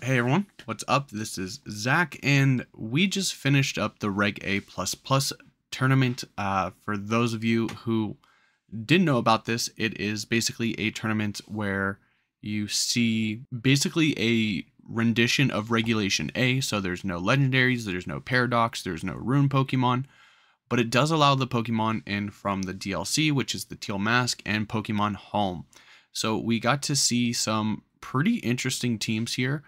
Hey everyone, what's up? This is Zach, and we just finished up the Reg A tournament. For those of you who didn't know about this, it is basically a tournament where you see basically a rendition of Regulation A. So there's no legendaries, there's no paradox, there's no rune Pokemon, but it does allow the Pokemon in from the DLC, which is the Teal Mask and Pokemon Home. So we got to see some pretty interesting teams here.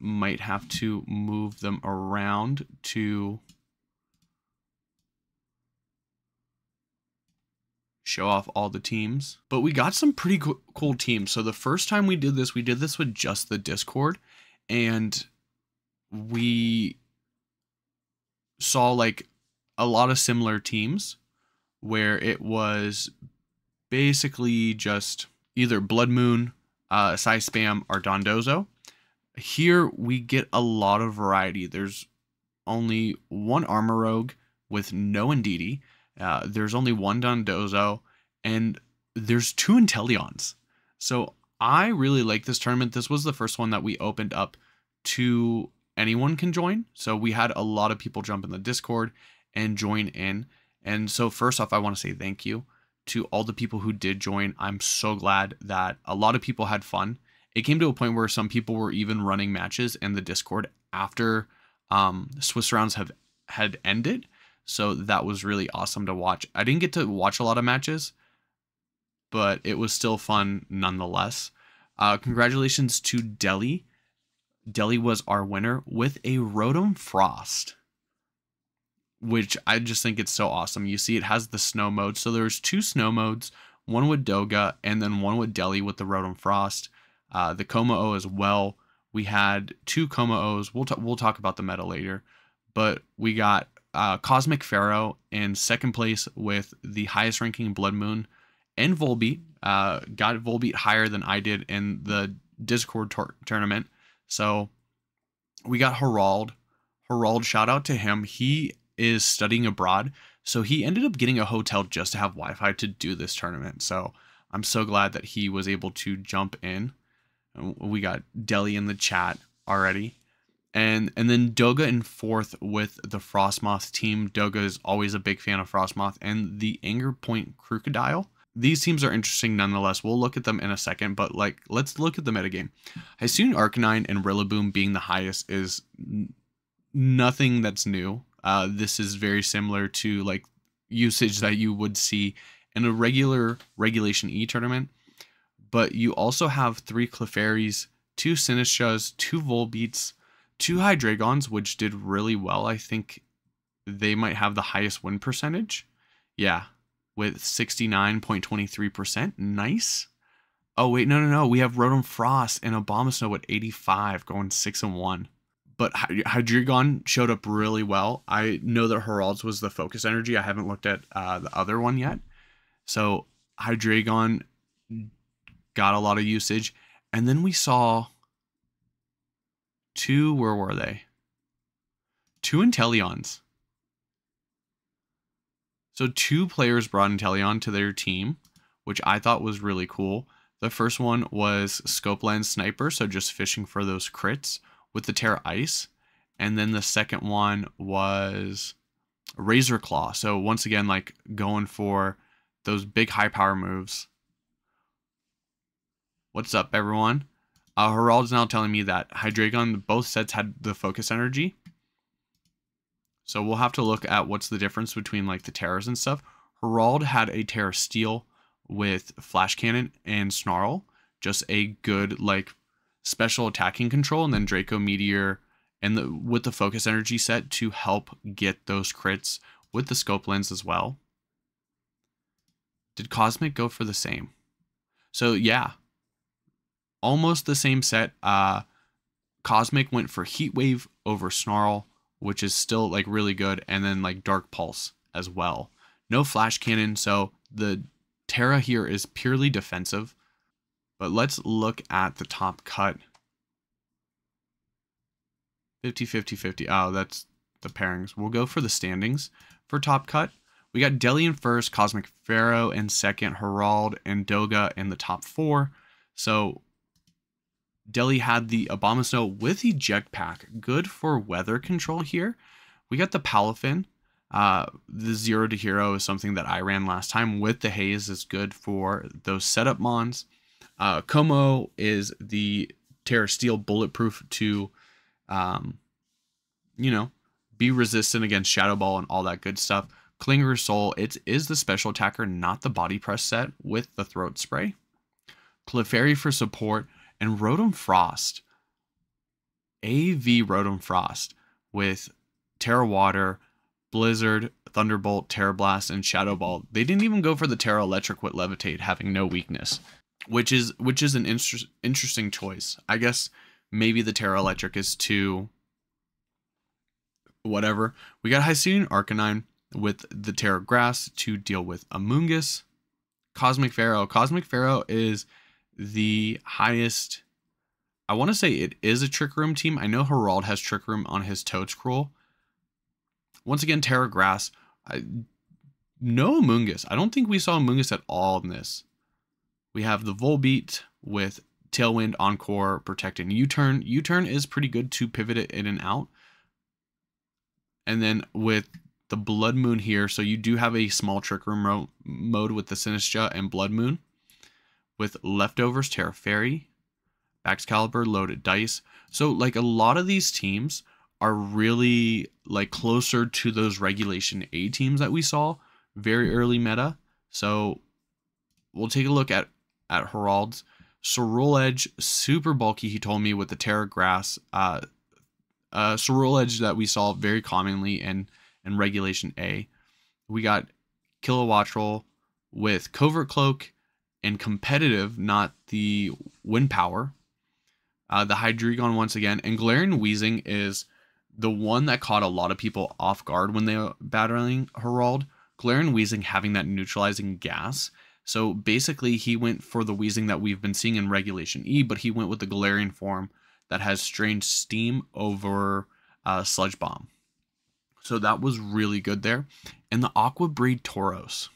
Might have to move them around to show off all the teams. But we got some pretty cool teams. So the first time we did this with just the Discord, and we saw like a lot of similar teams where it was basically just either Blood Moon, Psy Spam, or Dondozo. Here we get a lot of variety. There's only one Armor Rogue with no Indeedee. There's only one Dondozo, and there's two Inteleons. So I really like this tournament. This was the first one that we opened up to anyone can join. So we had a lot of people jump in the Discord and join in. And so first off, I want to say thank you to all the people who did join. I'm so glad that a lot of people had fun. It came to a point where some people were even running matches in the Discord after Swiss rounds had ended. So that was really awesome to watch. I didn't get to watch a lot of matches, but it was still fun nonetheless. Congratulations to Deli. Deli was our winner with a Rotom Frost, which I just think it's so awesome. You see it has the snow mode. So there's two snow modes, one with Doga and then one with Deli with the Rotom Frost. The Como-O as well. We had two Como-Os. We'll talk about the meta later. But we got Cosmic Pharaoh in second place with the highest ranking Blood Moon and Volbeat. Got Volbeat higher than I did in the Discord tournament. So we got Herald. Herald, shout out to him. He is studying abroad. So he ended up getting a hotel just to have Wi-Fi to do this tournament. So I'm so glad that he was able to jump in. We got Deli in the chat already. And then Doga in fourth with the Frostmoth team. Doga is always a big fan of Frostmoth and the Anger Point Crocodile. These teams are interesting nonetheless. We'll look at them in a second, but let's look at the metagame. Hisuian Arcanine and Rillaboom being the highest is nothing that's new. This is very similar to like usage that you would see in a regular Regulation E tournament. But you also have 3 Clefairies, 2 Sinistras, 2 Volbeats, 2 Hydreigons, which did really well. I think they might have the highest win percentage. Yeah, with 69.23%. Nice. Oh, wait, no. We have Rotom Frost and Abomasnow at 85, going 6-1. But Hydreigon showed up really well. I know that Herald's was the focus energy. I haven't looked at the other one yet. So Hydreigon got a lot of usage. And then we saw 2, where were they? 2 Inteleons. So 2 players brought Inteleon to their team, which I thought was really cool. The first one was Scope Lens Sniper, so just fishing for those crits with the Terra Ice. And then the second one was Razor Claw. So once again, like going for those big high power moves. What's up, everyone? Herald's now telling me that Hydreigon, both sets had the focus energy. So we'll have to look at what's the difference between like the Terras and stuff. Herald had a Terra Steel with Flash Cannon and Snarl. Just a good like special attacking control. And then Draco Meteor and with the focus energy set to help get those crits with the scope lens as well. Did Cosmic go for the same? So yeah. Almost the same set. Cosmic went for Heat Wave over Snarl, which is still like really good, and then like Dark Pulse as well. No Flash Cannon, so the Terra here is purely defensive. But let's look at the top cut. 50-50-50. Oh, that's the pairings. We'll go for the standings for top cut. We got Deli in first, Cosmic Pharaoh in second, Herald and Doga in the top 4. So Delhi had the Abomasnow with Eject Pack. Good for weather control here. We got the Palafin. The 0 to hero is something that I ran last time with the Haze. Is good for those setup mons. Como is the Terra Steel bulletproof to, be resistant against Shadow Ball and all that good stuff. Klinger Soul, it is the special attacker, not the body press set with the throat spray. Clefairy for support, and Rotom Frost. AV Rotom Frost with Terra Water, Blizzard, Thunderbolt, Terra Blast, and Shadow Ball. They didn't even go for the Terra Electric with Levitate, having no weakness, which is an interesting choice. I guess maybe the Terra Electric is too whatever. We got Hyacinth Arcanine with the Terra Grass to deal with Amoonguss. Cosmic Pharaoh. Cosmic Pharaoh is the highest. I want to say it is a Trick Room team. I know Herald has Trick Room on his Toadscroll. Once again, Terra Grass. No Amoonguss. I don't think we saw Amoonguss at all in this. We have the Volbeat with Tailwind, Encore, Protect, and U-Turn. U-Turn is pretty good to pivot it in and out. And then with the Blood Moon here, so you do have a small Trick Room mode with the Sinistra and Blood Moon. With Leftovers, Terra Fairy, Baxcalibur, Loaded Dice. So like a lot of these teams are really like closer to those Regulation A teams that we saw very early meta. So we'll take a look at Herald's. Sorul Edge, super bulky, he told me, with the Terra Grass. Sorul Edge that we saw very commonly in Regulation A. We got Kilowattrel with Covert Cloak and competitive, not the wind power. The Hydreigon once again. And Galarian Weezing is the one that caught a lot of people off guard when they were battling Herald. Galarian Weezing having that neutralizing gas. So basically he went for the Weezing that we've been seeing in Regulation E, but he went with the Galarian form that has strange steam over Sludge Bomb. So that was really good there. And the Aqua Breed Tauros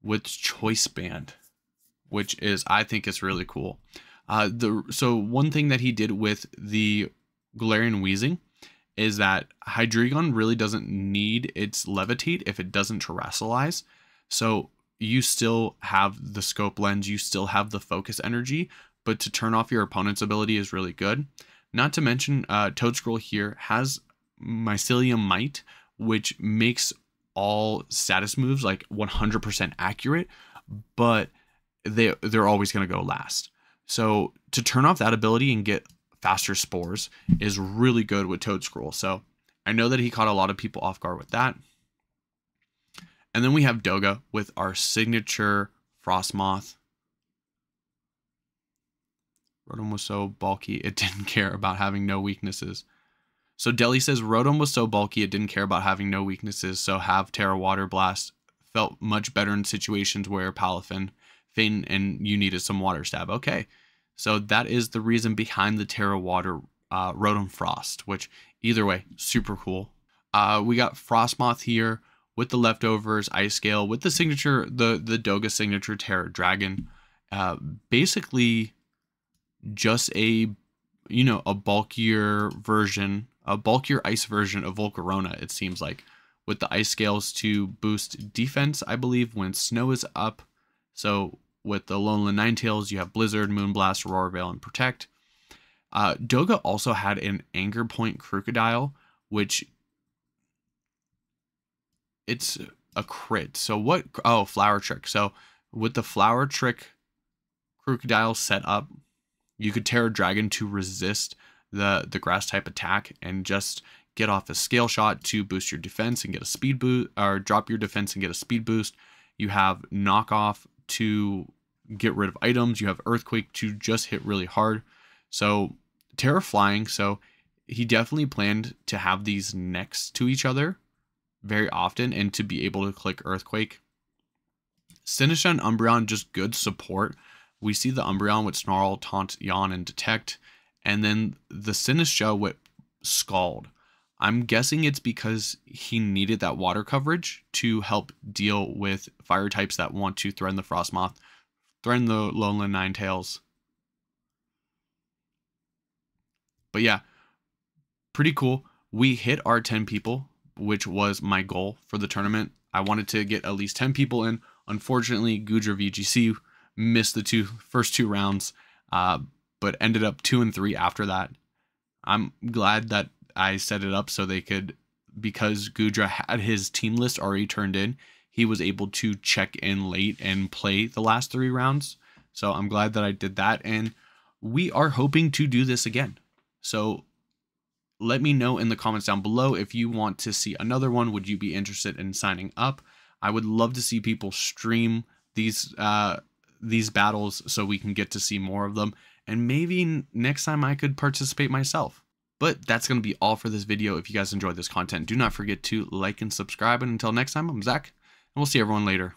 with Choice Band, which is, I think it's really cool. So one thing that he did with the Galarian Weezing is that Hydreigon really doesn't need its Levitate if it doesn't Terrasilize. So you still have the Scope Lens, you still have the Focus Energy, but to turn off your opponent's ability is really good. Not to mention, Toadscroll here has Mycelium Might, which makes all status moves like 100% accurate, but they're always going to go last. So to turn off that ability and get faster spores is really good with Toadscroll. So I know that he caught a lot of people off guard with that. And then we have Doga with our signature Frostmoth. Rotom was so bulky, it didn't care about having no weaknesses. So Delhi says Rotom was so bulky, it didn't care about having no weaknesses, so have Terra Water Blast felt much better in situations where Palafin, Phaeton, and you needed some Water Stab. Okay, so that is the reason behind the Terra Water Rotom Frost, which either way, super cool. We got Frostmoth here with the Leftovers, Ice Scale, with the signature, the Doga signature Terra Dragon. Basically just a bulkier version, a bulkier ice version of Volcarona, it seems like, with the Ice Scales to boost defense, I believe, when snow is up. So with the Alolan Ninetales, you have Blizzard, Moonblast, Aurora Veil, and Protect. Doga also had an Anger Point Crocodile, which it's a crit. So what? Oh, Flower Trick. So with the Flower Trick Crocodile set up, you could Terra Dragon to resist the grass type attack and just get off a Scale Shot to boost your defense and get a speed boost, or drop your defense and get a speed boost. You have Knockoff to get rid of items. You have Earthquake to just hit really hard. So Terra Flying. So he definitely planned to have these next to each other very often and to be able to click Earthquake. Sinistra and Umbreon, just good support. We see the Umbreon with Snarl, Taunt, Yawn, and Detect. And then the Sinistra with Scald. I'm guessing it's because he needed that water coverage to help deal with fire types that want to threaten the Frostmoth, threaten the Alolan Ninetales. But yeah, pretty cool. We hit our 10 people, which was my goal for the tournament. I wanted to get at least 10 people in. Unfortunately, Gudra VGC missed the first two rounds, but ended up 2 and 3 after that. I'm glad that I set it up so they could, because Gudra had his team list already turned in, he was able to check in late and play the last 3 rounds. So I'm glad that I did that, and we are hoping to do this again. So let me know in the comments down below if you want to see another one. Would you be interested in signing up? I would love to see people stream these battles so we can get to see more of them. And maybe next time I could participate myself. But that's going to be all for this video. If you guys enjoyed this content, do not forget to like and subscribe. And until next time, I'm Zach, and we'll see everyone later.